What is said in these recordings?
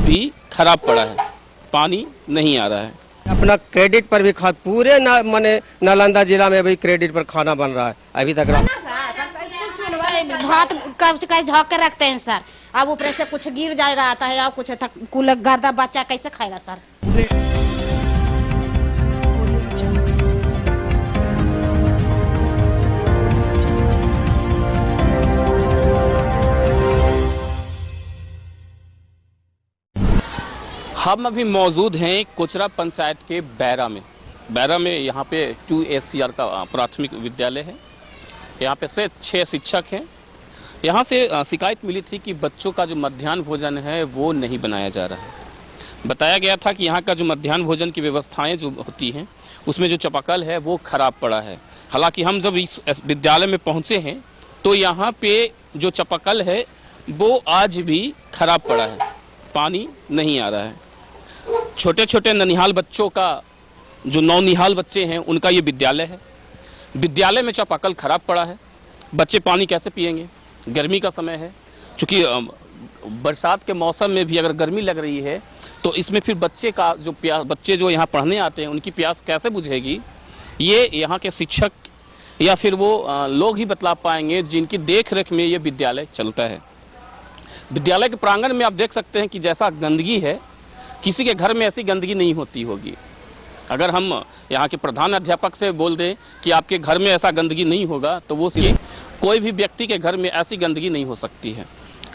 भी खराब पड़ा है, पानी नहीं आ रहा है। अपना क्रेडिट पर भी पूरे माने नालंदा जिला में अभी क्रेडिट पर खाना बन रहा है अभी तक। बहुत कब झोंक के रखते हैं सर, अब ऊपर से कुछ गिर जाएगा आता है या कुछ कुल गर्दा बच्चा कैसे खाएगा सर। हम अभी मौजूद हैं कोचरा पंचायत के बैरा में यहाँ पे 2SCR का प्राथमिक विद्यालय है। यहाँ पे से 6 शिक्षक हैं। यहाँ से शिकायत मिली थी कि बच्चों का जो मध्याह्न भोजन है वो नहीं बनाया जा रहा है। बताया गया था कि यहाँ का जो मध्याह्न भोजन की व्यवस्थाएं जो होती हैं उसमें जो चापाकल है वो ख़राब पड़ा है। हालांकि हम जब इस विद्यालय में पहुँचे हैं तो यहाँ पे जो चापाकल है वो आज भी ख़राब पड़ा है, पानी नहीं आ रहा है। छोटे छोटे ननिहाल बच्चों का जो नौनिहाल बच्चे हैं उनका ये विद्यालय है। विद्यालय में चापाकल खराब पड़ा है, बच्चे पानी कैसे पिएंगे? गर्मी का समय है, चूँकि बरसात के मौसम में भी अगर गर्मी लग रही है तो इसमें फिर बच्चे जो यहाँ पढ़ने आते हैं उनकी प्यास कैसे बुझेगी? ये यहाँ के शिक्षक या फिर वो लोग ही बतला पाएंगे जिनकी देख रेख में ये विद्यालय चलता है। विद्यालय के प्रांगण में आप देख सकते हैं कि जैसा गंदगी है, किसी के घर में ऐसी गंदगी नहीं होती होगी। अगर हम यहाँ के प्रधान अध्यापक से बोल दें कि आपके घर में ऐसा गंदगी नहीं होगा तो वो सिर्फ कोई भी व्यक्ति के घर में ऐसी गंदगी नहीं हो सकती है।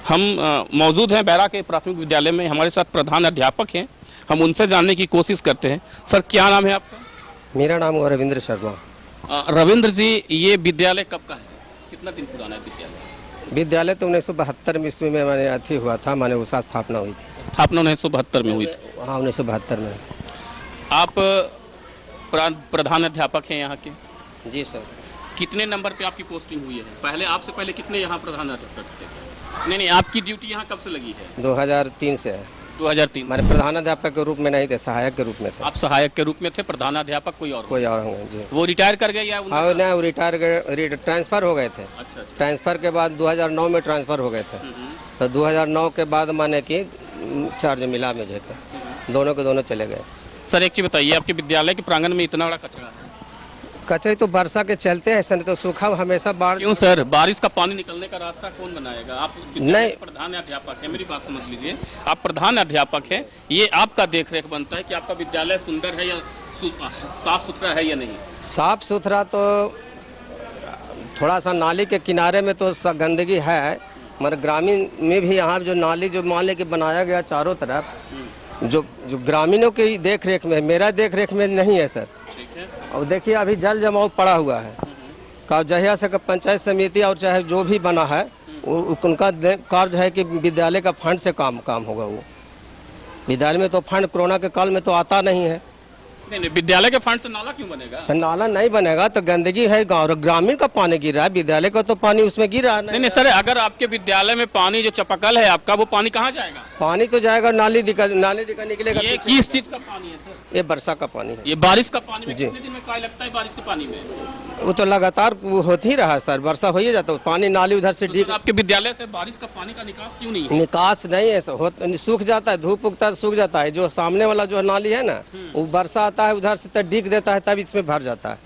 हम मौजूद हैं बैरा के प्राथमिक विद्यालय में, हमारे साथ प्रधान अध्यापक हैं। हम उनसे जानने की कोशिश करते हैं। सर, क्या नाम है आपका? मेरा नाम है रविंद्र शर्मा। रविंद्र जी, ये विद्यालय कब का है? कितना दिन पुराना है विद्यालय? विद्यालय तो 1972 ईस्वी में मैंने अथी हुआ था, माने उसका स्थापना हुई थी। स्थापना 1972 में हुई थी? हाँ, 1972 में। आप प्रधान अध्यापक हैं यहाँ के? जी सर। कितने नंबर पे आपकी पोस्टिंग हुई है? आपसे पहले कितने यहाँ प्रधान अध्यापक थे? नहीं, आपकी ड्यूटी यहाँ कब से लगी है? 2003 से है। 2003। मैंने प्रधान अध्यापक के रूप में नहीं थे, सहायक के रूप में थे। आप सहायक के रूप में थे, प्रधान अध्यापक कोई और होंगे जी। वो रिटायर कर गए या? हाँ, नहीं, वो रिटायर ट्रांसफर हो गए थे। अच्छा। ट्रांसफर के बाद 2009 में ट्रांसफर हो गए थे। तो 2009 के बाद माने कि चार्ज मिला मुझे, दोनों के दोनों चले गए। सर, एक चीज़ बताइए, आपके विद्यालय के प्रांगण में इतना बड़ा कचरा है? कचरे तो वर्षा के चलते हैं सर, तो सूखा हमेशा बाढ़। क्यों सर? बारिश का पानी निकलने का रास्ता कौन बनाएगा? आप नहीं, प्रधान अध्यापक है, मेरी बात समझ लीजिए। आप प्रधान अध्यापक है, ये आपका देखरेख बनता है कि आपका विद्यालय सुंदर है या साफ सुथरा है या नहीं। साफ सुथरा तो थोड़ा सा नाली के किनारे में तो गंदगी है, मगर ग्रामीण में भी यहाँ जो नाली जो मान ले के बनाया गया चारों तरफ, जो ग्रामीणों की देख रेख में, मेरा देख रेख में नहीं है सर। ठीक है। और देखिए अभी जल जमाव पड़ा हुआ है। का जहिया से पंचायत समिति और चाहे जो भी बना है उनका कार्य है कि विद्यालय का फंड से काम होगा। वो विद्यालय में तो फंड कोरोना के काल में तो आता नहीं है। नहीं, विद्यालय के फंड से नाला क्यों बनेगा? तो नाला नहीं बनेगा तो गंदगी है, गाँव ग्रामीण का पानी गिर रहा है, विद्यालय का तो पानी उसमें गिर रहा है। नहीं सर, अगर आपके विद्यालय में पानी जो चापाकल है आपका, वो पानी कहाँ जाएगा? पानी तो जाएगा नाली दिखा निकलेगा। ये किस चीज का पानी है सर? ये वर्षा का पानी है। ये बारिश का पानी में कितने दिन में काय लगता है बारिश के पानी में? वो तो लगातार होती ही रहा सर, वर्षा हो ही जाता है, पानी नाली उधर से तो आपके विद्यालय से बारिश का पानी का निकास क्यों नहीं है? निकास नहीं है, सूख जाता है, धूप उगता है सूख जाता है। जो सामने वाला जो नाली है ना, वो वर्षा आता है उधर से तो डीग देता है, तब इसमें भर जाता है।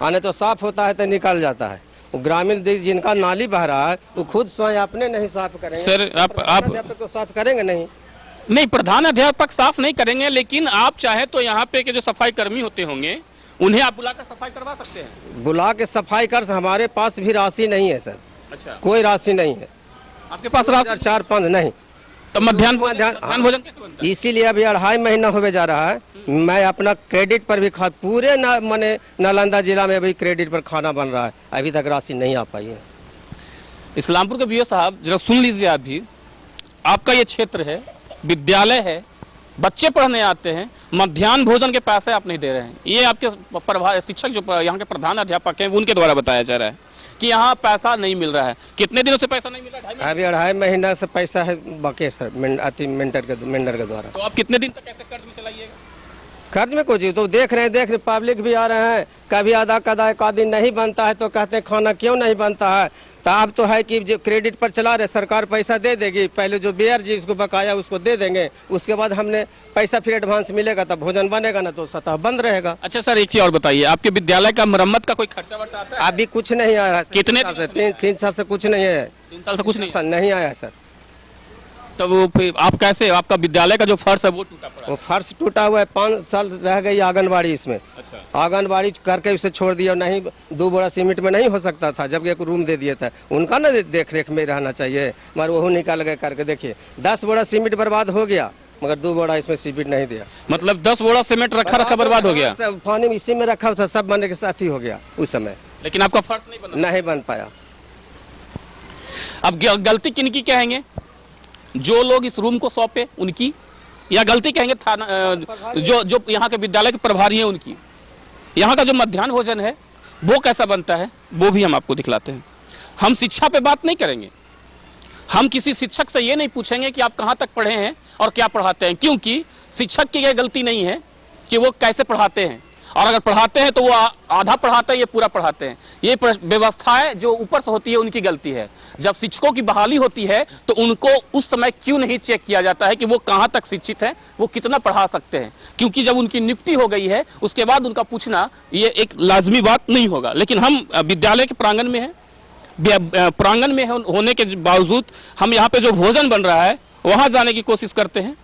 आने तो साफ होता है तो निकल जाता है। वो ग्रामीण जिनका नाली बह रहा है वो खुद स्वयं अपने नहीं साफ करेंगे सर। आप तो साफ करेंगे नहीं, प्रधान अध्यापक साफ नहीं करेंगे, लेकिन आप चाहे तो यहाँ पे के जो सफाई कर्मी होते होंगे उन्हें आप बुलाकर सफाई करवा सकते हैं। बुला के सफाई कर, हमारे पास भी राशि नहीं है सर। अच्छा। कोई राशि नहीं है आपके पास? राशि 4-5 नहीं। तो मध्याह्न भोजन कैसे बनता है? इसीलिए अभी 2.5 महीना होने जा रहा है। मैं अपना क्रेडिट पर भी पूरे माने नालंदा जिला में अभी क्रेडिट पर खाना बन रहा है, अभी तक राशि नहीं आ पाई है। इस्लामपुर के बीओ साहब, जरा सुन लीजिए। आप भी, आपका ये क्षेत्र है, विद्यालय है, बच्चे पढ़ने आते हैं, मध्याह्न भोजन के पैसे आप नहीं दे रहे हैं। ये आपके शिक्षक जो यहाँ के प्रधान अध्यापक हैं उनके द्वारा बताया जा रहा है कि यहाँ पैसा नहीं मिल रहा है। कितने दिनों से पैसा नहीं मिल रहा है? अभी 2.5 महीना से पैसा है बाकी सर, मेंटर के द्वारा। तो आप कितने दिन तक ऐसे कर्ज में चलाइएगा? कर्ज में कुछ तो देख रहे हैं, पब्लिक भी आ रहे हैं, कभी आधा कदा एक आदि नहीं बनता है तो कहते हैं खाना क्यों नहीं बनता है। तो अब तो है कि जो क्रेडिट पर चला रहे, सरकार पैसा दे देगी, पहले जो बेयर जी इसको बकाया उसको दे देंगे, उसके बाद हमने पैसा फिर एडवांस मिलेगा तब भोजन बनेगा ना, तो सतह बंद रहेगा। अच्छा सर, एक चीज और बताइए, आपके विद्यालय का मरम्मत का कोई खर्चा वर्चा आता है? अभी कुछ नहीं आ रहा है। कितने साल से? तीन साल से कुछ नहीं है। 3 साल से कुछ नहीं? नहीं आया सर। तो वो फिर आप कैसे, आपका विद्यालय का जो फर्श है वो टूटा पड़ा है? वो फर्श टूटा हुआ है, 5 साल रह गई आंगनबाड़ी इसमें। अच्छा। आंगनबाड़ी करके उसे छोड़ दिया, नहीं 2 बोरा सीमेंट में नहीं हो सकता था, जब एक रूम दे दिया था। उनका ना देख रेख में रहना चाहिए, मगर वो निकाल गए करके। देखिए 10 बोरा सीमेंट बर्बाद हो गया, मगर 2 बोरा इसमें सीमेंट नहीं दिया। मतलब 10 बोरा सीमेंट रखा बर्बाद हो गया? सब पानी में इसी में रखा था, सब बनने के साथ ही हो गया उस समय। लेकिन आपका फर्श नहीं बन पाया। अब गलती किनकी कहेंगे? जो लोग इस रूम को सौंपे उनकी, या गलती कहेंगे थाना जो यहाँ के विद्यालय के प्रभारी हैं उनकी? यहाँ का जो मध्याह्न भोजन है वो कैसा बनता है वो भी हम आपको दिखलाते हैं। हम शिक्षा पे बात नहीं करेंगे, हम किसी शिक्षक से ये नहीं पूछेंगे कि आप कहाँ तक पढ़े हैं और क्या पढ़ाते हैं, क्योंकि शिक्षक की यह गलती नहीं है कि वो कैसे पढ़ाते हैं, और अगर पढ़ाते हैं तो वो आधा पढ़ाते हैं, ये पूरा पढ़ाते हैं। ये व्यवस्थाएं जो ऊपर से होती है उनकी गलती है। जब शिक्षकों की बहाली होती है तो उनको उस समय क्यों नहीं चेक किया जाता है कि वो कहाँ तक शिक्षित हैं, वो कितना पढ़ा सकते हैं, क्योंकि जब उनकी नियुक्ति हो गई है उसके बाद उनका पूछना ये एक लाजमी बात नहीं होगा। लेकिन हम विद्यालय के प्रांगण में हैं, प्रांगण में होने के बावजूद हम यहाँ पे जो भोजन बन रहा है वहाँ जाने की कोशिश करते हैं।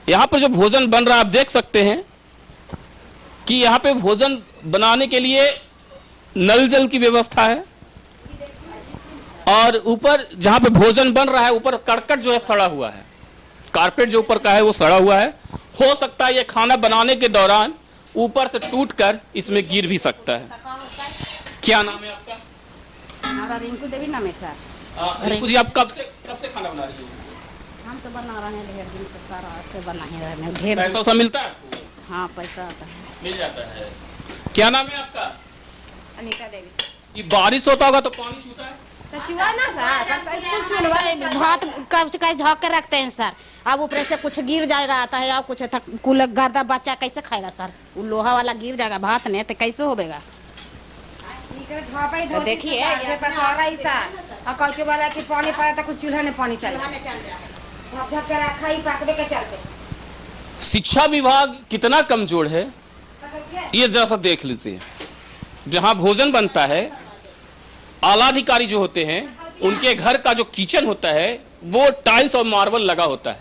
यहाँ पर जो भोजन बन रहा है आप देख सकते हैं कि यहाँ पे भोजन बनाने के लिए नल जल की व्यवस्था है, और ऊपर जहाँ पे भोजन बन रहा है ऊपर करकट जो है सड़ा हुआ है, कारपेट जो ऊपर का है वो सड़ा हुआ है। हो सकता है ये खाना बनाने के दौरान ऊपर से टूटकर इसमें गिर भी सकता है। क्या नाम है आपका? हमारा रिंकू देवी नाम है सर। रिंकू जी, आप कब से खाना बना रही हो? हम तो बना रहे हैं ढेर दिन से, सारा से बना ही रहे हैं। ढेर पैसा वैसा मिलता है आपको? हाँ पैसा आता है, मिल जाता है। क्या नाम है आपका? अनीता देवी। ये बारिश होता होगा तो पानी छूता है? तो चुआ ना सर, भात का झोंक के रखते हैं सर। अब ऊपर से कुछ गिर जाएगा आता है, अब कुछ कुल गर्दा बच्चा कैसे खाएगा सर? वो लोहा वाला गिर जाएगा भात ने तो कैसे होगा? तो देखिए और कौचो वाला की पानी पड़ा तो कुछ चूल्हा ने पानी चल झप के रखा ही पकड़े के चलते। शिक्षा विभाग कितना कमजोर है ये जरा सा देख लीजिए। जहां भोजन बनता है, आला अधिकारी जो होते हैं उनके घर का जो किचन होता है वो टाइल्स और मार्बल लगा होता है,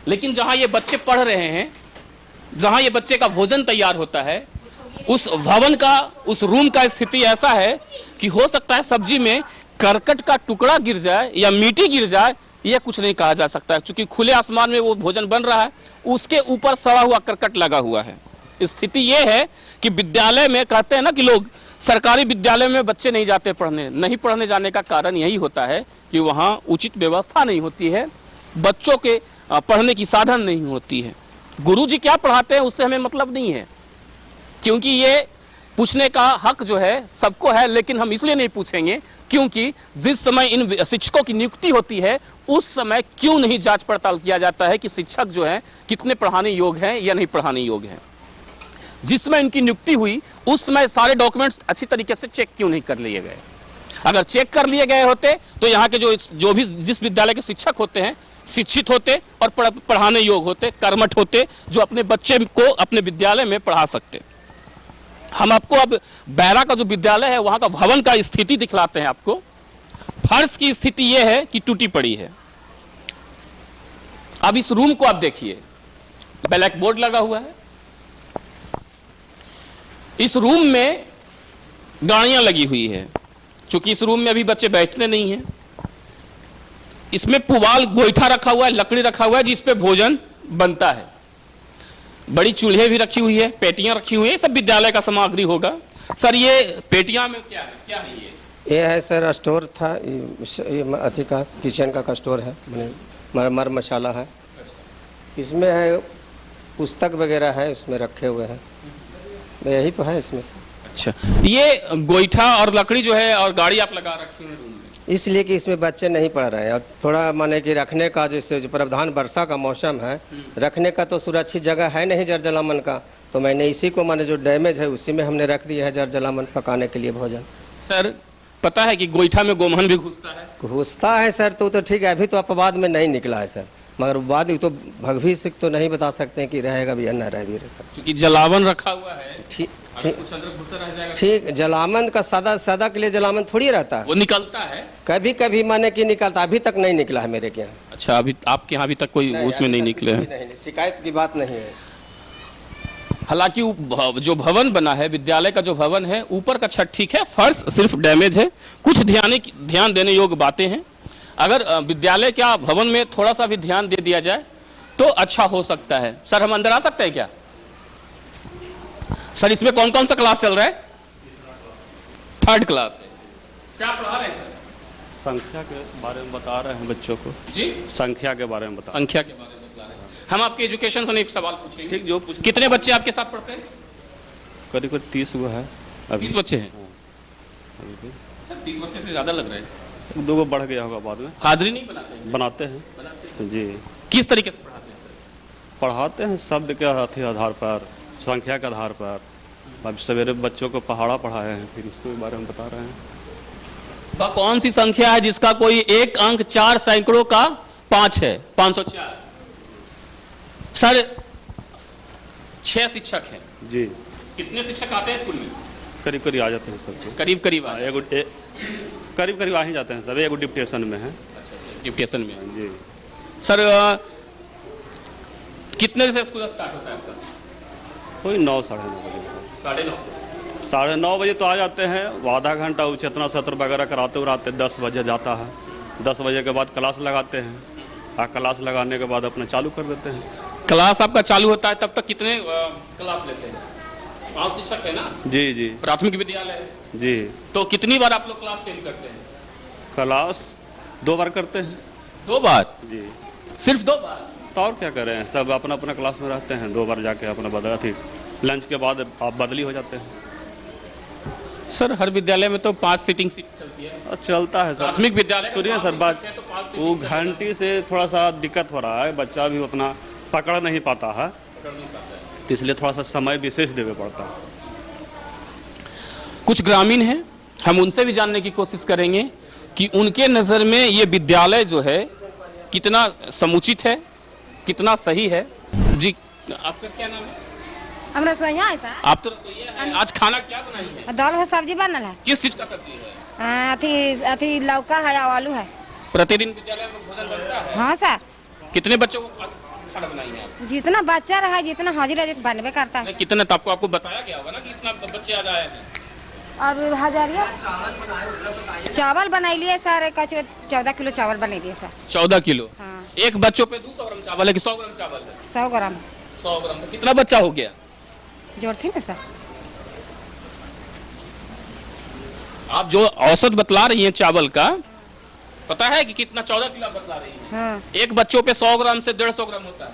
लेकिन जहां ये बच्चे पढ़ रहे हैं, जहां ये बच्चे का भोजन तैयार होता है, उस भवन का, उस रूम का स्थिति ऐसा है कि हो सकता है सब्जी में करकट का टुकड़ा गिर जाए या मिट्टी गिर जाए, यह कुछ नहीं कहा जा सकता है, क्योंकि खुले आसमान में वो भोजन बन रहा है, उसके ऊपर सड़ा हुआ करकट लगा हुआ है। स्थिति यह है कि विद्यालय में, कहते हैं ना कि लोग सरकारी विद्यालय में बच्चे नहीं जाते पढ़ने, नहीं पढ़ने जाने का कारण यही होता है कि वहाँ उचित व्यवस्था नहीं होती है, बच्चों के पढ़ने की साधन नहीं होती है। गुरुजी क्या पढ़ाते हैं उससे हमें मतलब नहीं है, क्योंकि ये पूछने का हक जो है सबको है, लेकिन हम इसलिए नहीं पूछेंगे क्योंकि जिस समय इन शिक्षकों की नियुक्ति होती है उस समय क्यों नहीं जांच पड़ताल किया जाता है कि शिक्षक जो है कितने पढ़ाने योग्य हैं या नहीं पढ़ाने योग्य हैं। जिस समय इनकी नियुक्ति हुई उस समय सारे डॉक्यूमेंट्स अच्छी तरीके से चेक क्यों नहीं कर लिए गए? अगर चेक कर लिए गए होते तो यहाँ के जो भी जिस विद्यालय के शिक्षक होते हैं शिक्षित होते और पढ़ाने योग्य होते, कर्मठ होते, जो अपने बच्चे को अपने विद्यालय में पढ़ा सकते। हम आपको अब बैरा का जो विद्यालय है वहां का भवन का स्थिति दिखलाते हैं आपको। फर्श की स्थिति यह है कि टूटी पड़ी है। अब इस रूम को आप देखिए, ब्लैक बोर्ड लगा हुआ है, इस रूम में गाड़ियां लगी हुई है, चूंकि इस रूम में अभी बच्चे बैठते नहीं हैं। इसमें पुवाल गोईठा रखा हुआ है, लकड़ी रखा हुआ है जिस पे भोजन बनता है। बड़ी चूल्हे भी रखी हुई है, पेटियां रखी हुई है, सब विद्यालय का सामग्री होगा। सर ये पेटियां में क्या है, क्या है ये है सर स्टोर था, ये अथी का किचन का स्टोर है, मर मसाला है, इसमें है पुस्तक वगैरह है, उसमें रखे हुए हैं, यही तो है इसमें से। अच्छा, ये गोईठा और लकड़ी जो है और गाड़ी आप लगा रखी है रूम में, इसलिए कि इसमें बच्चे नहीं पढ़ रहे हैं, और थोड़ा माने कि रखने का जैसे जो प्रावधान वर्षा का मौसम है, रखने का तो सुरक्षित जगह है नहीं जर्जलामन का, तो मैंने इसी को माने जो डैमेज है उसी में हमने रख दिया है जर्जलामन पकाने के लिए भोजन। सर पता है कि गोईठा में गोमहन भी घुसता है? घुसता है सर, तो ठीक है, अभी तो अपवाद में नहीं निकला है सर, मगर बाद तो भविष्य तो नहीं बता सकते हैं कि रहेगा भी या न रहे भी रह सकते। क्योंकि जलावन रखा हुआ है, ठीक अगर कुछ अंदर घुसा रह जाएगा ठीक, जलावन का सदा के लिए जलावन थोड़ी रहता है, वो निकलता है। कभी कभी माने कि निकलता, अभी तक नहीं निकला है मेरे के यहाँ। अच्छा, अभी आपके यहाँ अभी तक कोई उसमें नहीं निकले हैं? नहीं, शिकायत की बात नहीं है। हालांकि जो भवन बना है, विद्यालय का जो भवन है, ऊपर का छत ठीक है, फर्श सिर्फ डैमेज है। कुछ ध्यान देने योग्य बातें हैं। अगर विद्यालय का भवन में थोड़ा सा भी ध्यान दे दिया जाए तो अच्छा हो सकता है। सर, हम अंदर आ सकते हैं क्या? सर, इसमें कौन कौन सा क्लास चल रहा है? 3rd क्लास है। क्या पढ़ा रहे हैं सर? संख्या के बारे में बता रहे हैं बच्चों को। जी, संख्या के बारे में बता संख्या के बारे में बता रहे हैं। हम आपके एजुकेशन से एक सवाल पूछेंगे। ठीक, जो कितने बच्चे आपके साथ पढ़ते हैं? करीब करीब 30 वो है अभी। 30 बच्चे हैं? अभी भी सर, 30 बच्चे से ज्यादा लग रहे हैं। 2 को बढ़ गया होगा बाद में। हाजिरी नहीं बनाते हैं? बनाते हैं जी। किस तरीके से पढ़ाते हैं सर? पढ़ाते हैं शब्द के आधार पर, संख्या के आधार पर। अब सवेरे बच्चों को पहाड़ा पढ़ाए हैं, फिर इसके बारे में बता रहे हैं। वह कौन सी संख्या है जिसका कोई एक अंक 4 सैकड़ों का 5 है? 504। सर, 6 शिक्षक हैं जी। कितने शिक्षक आते हैं स्कूल में? करीब करीब आ जाते हैं सब। करीब करीब करीब करीब आ ही जाते हैं सब। एक डिप्टेशन में है। डिप्टेशन में जी। सर, कितने से स्कूल स्टार्ट होता है आपका? कोई 9 साढ़े 9 बजे। 9:30। 9:30 बजे तो आ जाते हैं। वो आधा घंटा चेतना सत्र वगैरह कराते उराते 10 बजे जाता है। 10 बजे के बाद क्लास लगाते हैं, और क्लास लगाने के बाद अपना चालू कर देते हैं। क्लास आपका चालू होता है तब तक कितने क्लास लेते हैं? 5 शिक्षक है ना? जी जी प्राथमिक विद्यालय है जी। तो कितनी बार आप लोग क्लास चेंज करते हैं? क्लास 2 बार करते हैं। 2 बार? जी। सिर्फ 2 बार? तो और क्या करें, सब अपना अपना क्लास में रहते हैं। 2 बार जाके अपना बदला थी, लंच के बाद आप बदली हो जाते हैं। सर, हर विद्यालय में तो 5 सीटिंग सीट चलती है। और चलता है सर। प्राथमिक विद्यालय सुनिए सर, बात वो घंटी से थोड़ा सा दिक्कत हो रहा है, बच्चा भी उतना पकड़ नहीं पाता है, तो इसलिए थोड़ा सा समय विशेष देवे पड़ता है। कुछ ग्रामीण हैं, हम उनसे भी जानने की कोशिश करेंगे कि उनके नज़र में ये विद्यालय जो है कितना समुचित है, कितना सही है। जी, आपका क्या नाम है? हम रसोइया है सर। आप तो रसोइया हैं। आज खाना क्या बनाई है? दाल है, सब्जी बनल है। किस चीज का सब्जी है? अथी लौका है या आलू है। प्रतिदिन विद्यालय में भोजन बनता है? हाँ सर। कितने बच्चों को आज खाना बनाई है आप? जितना बच्चा रहा, जितना हाजिर है, बनबे करता है। कितने? तो आपको बताया गया होगा ना कि इतना बच्चे आज आए हैं। अब हजारिया चावल बनाई लिए सर, 14 किलो चावल बनाई लिए सर। 14 किलो? हाँ। एक बच्चों पे 200 ग्राम चावल है कि 100 ग्राम चावल है? 100 ग्राम। 100 ग्राम। तो कितना बच्चा हो गया? जोड़ती ना सर। आप जो औसत बतला रही हैं चावल का, पता है कि कितना? 14 किलो बतला रही हैं। हाँ। एक बच्चों पे 100 ग्राम से 150 ग्राम होता है।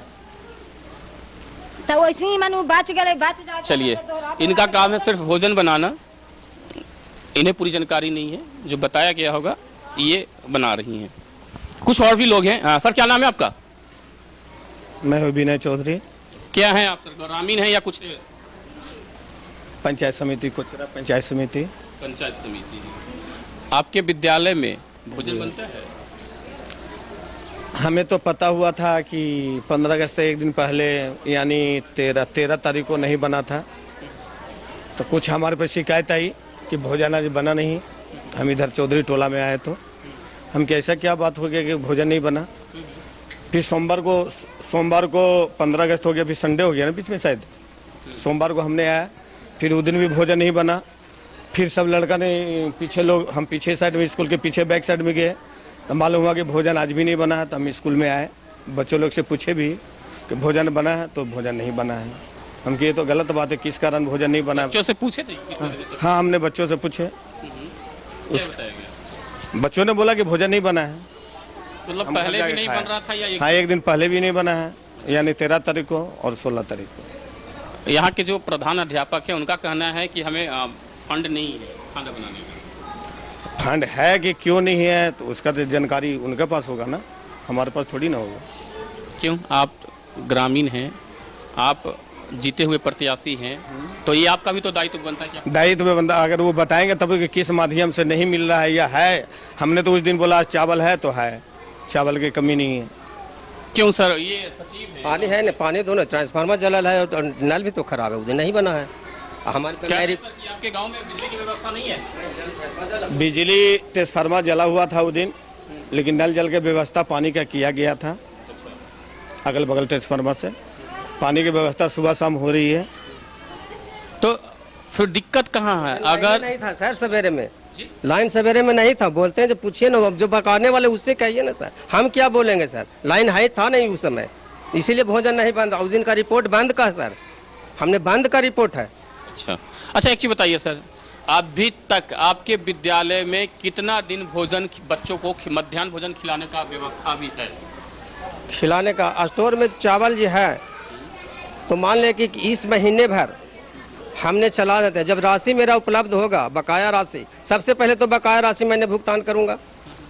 तो वैसे ही मानू बच गए। चलिए, इनका काम है सिर्फ भोजन बनाना, इन्हें पूरी जानकारी नहीं है। जो बताया गया होगा ये बना रही हैं। कुछ और भी लोग हैं। हाँ सर, क्या नाम है आपका? मैं विनय चौधरी। क्या है आप? सर, ग्रामीण है या कुछ? पंचायत समिति कोचरा पंचायत समिति। पंचायत समिति है। आपके विद्यालय में भोजन बनता है? हमें तो पता हुआ था कि 15 अगस्त से एक दिन पहले यानी 13 तारीख को नहीं बना था, तो कुछ हमारे पे शिकायत आई कि भोजन आज बना नहीं। हम इधर चौधरी टोला में आए तो हम कि ऐसा क्या बात हो गया कि भोजन नहीं बना। फिर सोमवार को 15 अगस्त हो गया, फिर संडे हो गया ना बीच में शायद। सोमवार को हमने आया, फिर उस दिन भी भोजन नहीं बना। फिर सब लड़का ने पीछे लोग, हम पीछे साइड में स्कूल के पीछे बैक साइड में गए तो मालूम हुआ कि भोजन आज भी नहीं बना है। तो हम स्कूल में आए, बच्चों लोग से पूछे भी कि भोजन बना है, तो भोजन नहीं बना है। हम कि ये तो गलत बात है, किस कारण भोजन नहीं बना। बच्चों से पूछे थे? हाँ, हमने बच्चों से पूछे। बच्चों ने बोला कि भोजन नहीं बना है। मतलब पहले भी नहीं बन रहा था या हाँ, एक दिन पहले भी नहीं बना है, यानी 13 तारीख को और 16 तारीख को। यहाँ के जो प्रधान अध्यापक है उनका कहना है कि हमें फंड नहीं है खाना बनाने का। फंड है कि क्यों नहीं है, तो उसका तो जानकारी उनके पास होगा ना, हमारे पास थोड़ी ना होगा। क्यों? आप ग्रामीण हैं, आप जीते हुए प्रत्याशी हैं, तो ये आपका भी तो दायित्व बनता है क्या? दायित्व में बंदा अगर वो बताएंगे तब कि किस माध्यम से नहीं मिल रहा है या है। हमने तो उस दिन बोला चावल है तो है, चावल की कमी नहीं है। क्यों सर, ये सचिव है? पानी है ना, पानी दोनों ट्रांसफार्मर जलल है और नल भी तो खराब है, उस दिन नहीं बना है हमारे पे। क्या मेरी सर कि आपके गांव में बिजली की व्यवस्था नहीं है? बिजली ट्रांसफार्मर जला हुआ था उस दिन, लेकिन नल जल के व्यवस्था पानी का किया गया था। अगल बगल ट्रांसफार्मर से पानी की व्यवस्था सुबह शाम हो रही है। तो फिर दिक्कत कहाँ है? अगर नहीं था सर सवेरे में, लाइन सवेरे में नहीं था, बोलते हैं जो पूछिए ना, जो बकाने वाले उससे कहिए ना सर, हम क्या बोलेंगे सर, लाइन है था नहीं उस समय, इसीलिए भोजन नहीं बंद। उस दिन का रिपोर्ट बंद का सर, हमने बंद का रिपोर्ट है। अच्छा एक चीज बताइए सर, अभी तक आपके विद्यालय में कितना दिन भोजन बच्चों को मध्याह्न भोजन खिलाने का व्यवस्था भी है? खिलाने का स्टोर में चावल जो है तो मान ले कि इस महीने भर हमने चला देते हैं। जब राशि मेरा उपलब्ध होगा, बकाया राशि, सबसे पहले तो बकाया राशि मैंने भुगतान करूंगा,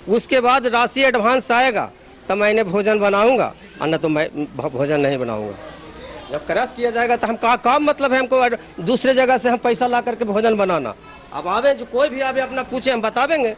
उसके बाद राशि एडवांस आएगा तो मैंने भोजन बनाऊंगा, और न तो मैं भोजन नहीं बनाऊंगा। जब क्रश किया जाएगा तो हम काम मतलब है हमको दूसरे जगह से हम पैसा ला करके भोजन बनाना। अब आवे जो कोई भी आवे अपना पूछे, हम बता देंगे,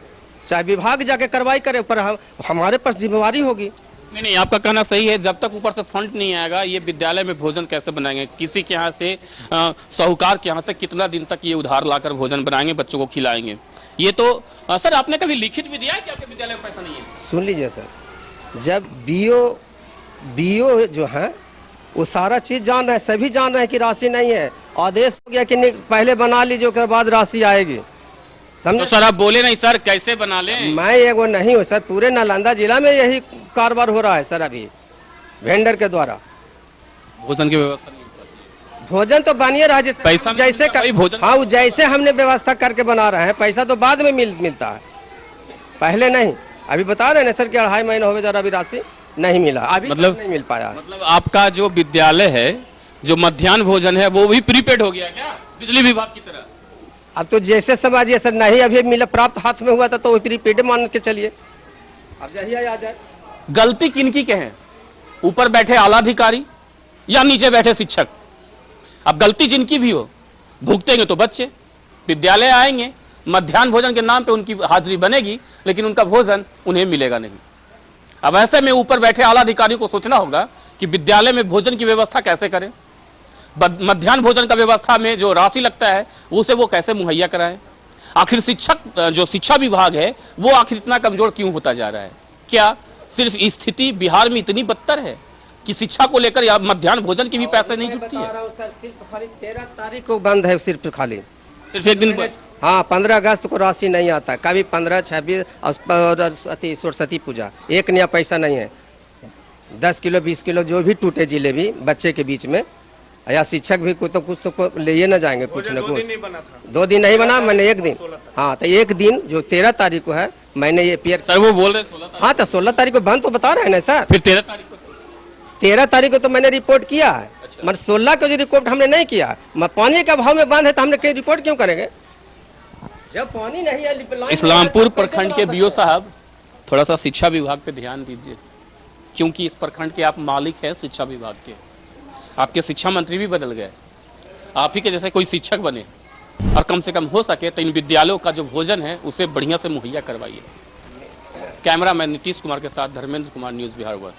चाहे विभाग जाके कार्रवाई करे, पर हमारे पास जिम्मेवारी होगी। नहीं, आपका कहना सही है। जब तक ऊपर से फंड नहीं आएगा, ये विद्यालय में भोजन कैसे बनाएंगे? किसी के यहाँ से साहूकार के यहाँ से कितना दिन तक ये उधार लाकर भोजन बनाएंगे, बच्चों को खिलाएंगे? ये तो सर आपने कभी लिखित भी दिया है कि आपके विद्यालय में पैसा नहीं है? सुन लीजिए सर, जब बीओ जो है वो सारा चीज जान रहे हैं, सभी जान रहे हैं कि राशि नहीं है, आदेश हो गया कि पहले बना लीजिए उसके बाद राशि आएगी। तो सर आप बोले नहीं सर, कैसे बना लें? मैं एगो नहीं हूँ सर, पूरे नालंदा जिला में यही कारोबार हो रहा है सर। अभी वेंडर के द्वारा भोजन की व्यवस्था नहीं होती। भोजन तो बनिए रहा, जैसे पैसा जैसे भोजन, हाँ वो जैसे हमने व्यवस्था करके बना रहे हैं, पैसा तो बाद में मिलता है, पहले नहीं। अभी बता रहे हैं सर कि 2.5 महीना हो गया, अभी राशि नहीं मिला, अभी मतलब नहीं मिल पाया। मतलब आपका जो विद्यालय है, जो मध्याह्न भोजन है, वो भी प्रीपेड हो गया क्या, बिजली विभाग की तरह? अब तो जैसे समझिए सर, नहीं अभी मिला, प्राप्त हाथ में हुआ था तो प्रीपेड मान के चलिए, अब यही आ जाए। गलती किनकी के हैं? ऊपर बैठे आला अधिकारी या नीचे बैठे शिक्षक? अब गलती जिनकी भी हो, भुगतेंगे तो बच्चे। विद्यालय आएंगे, मध्याह्न भोजन के नाम पे उनकी हाजिरी बनेगी, लेकिन उनका भोजन उन्हें मिलेगा नहीं। अब ऐसे में ऊपर बैठे आला अधिकारियों को सोचना होगा कि विद्यालय में भोजन की व्यवस्था कैसे करें, मध्याह्न भोजन का व्यवस्था में जो राशि लगता है उसे वो कैसे मुहैया कराएं। आखिर शिक्षक, जो शिक्षा विभाग है, वो आखिर इतना कमजोर क्यों होता जा रहा है? क्या सिर्फ स्थिति बिहार में इतनी बदतर है कि शिक्षा को लेकर या मध्याह्न भोजन की भी पैसे नहीं जुटती है? सर सिर्फ खाली 13 तारीख को बंद है, सिर्फ खाली, सिर्फ एक दिन। हाँ 15 अगस्त को राशि नहीं आता, कभी 15, 26 और सरस्वती पूजा, एक नया पैसा नहीं है। 10 किलो 20 किलो जो भी टूटे जिलेबी बच्चे के बीच में, या शिक्षक भी कुछ तो ले ना जाएंगे कुछ न कुछ। 2 दिन नहीं बना, मैंने 1 दिन, हाँ तो 1 दिन जो 13 तारीख को है, मैंने ये पेयर। सर वो बोल रहे 16 तारीख। हाँ तो 16 तारीख को बंद तो बता रहे हैं ना सर। फिर 13 तारीख को? 13 तारीख को तो मैंने रिपोर्ट किया है, मगर 16 को जो रिपोर्ट हमने नहीं किया। पानी का भाव में बंद है तो हमने रिपोर्ट क्यों करेंगे जब पानी नहीं है? इस्लामपुर प्रखंड के बीओ साहब, थोड़ा सा शिक्षा विभाग पे ध्यान दीजिए, क्योंकि इस प्रखंड के आप मालिक हैं शिक्षा विभाग के। आपके शिक्षा मंत्री भी बदल गए, आप ही के जैसे कोई शिक्षक बने, और कम से कम हो सके तो इन विद्यालयों का जो भोजन है उसे बढ़िया से मुहैया करवाइए। कैमरामैन नीतीश कुमार के साथ धर्मेंद्र कुमार, न्यूज़ बिहार 1।